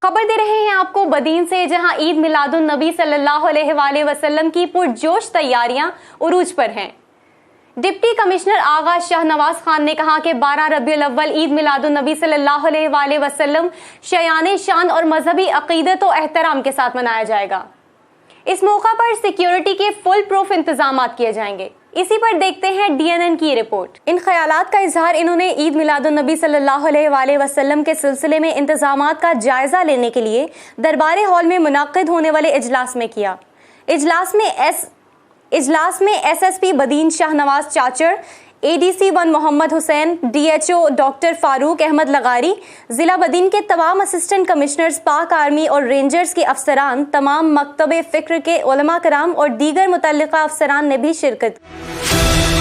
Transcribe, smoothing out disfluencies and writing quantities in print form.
खबर दे रहे हैं आपको बदीन से, जहां ईद मिलादुन नबी सल्लल्लाहु अलैहि वसल्लम की पुरजोश तैयारियां उरूज पर हैं। डिप्टी कमिश्नर आगा शाहनवाज खान ने कहा कि 12 रबीउल अव्वल ईद मिलादुन नबी सल्लल्लाहु अलैहि वसल्लम शयान शान और मजहबी अकीदत और एहतराम के साथ मनाया जाएगा। इस मौका पर सिक्योरिटी के फुल प्रूफ इंतजाम किए जाएंगे। इसी पर देखते हैं DNN की रिपोर्ट। इन ख्यालात का इजहार इन्होंने ईद मिलादुन नबी सल्लल्लाहु अलैहि वसल्लम के सिलसिले में इंतजामात का जायजा लेने के लिए दरबार हॉल में मुनक्किद होने वाले इजलास में किया। इजलास में SSP Badin Shahnawaz Chachar, ADC 1 Mohammad Hussain, DHO doctor Farooq Ahmed लगारी, जिला बदीन के तमाम असिस्टेंट कमिश्नर्स, पाक आर्मी और रेंजर्स के अफसरान, तमाम मकतब फ़िक्र के उलमा कराम और दीगर मुतल्लिका अफसरान ने भी शिरकत की।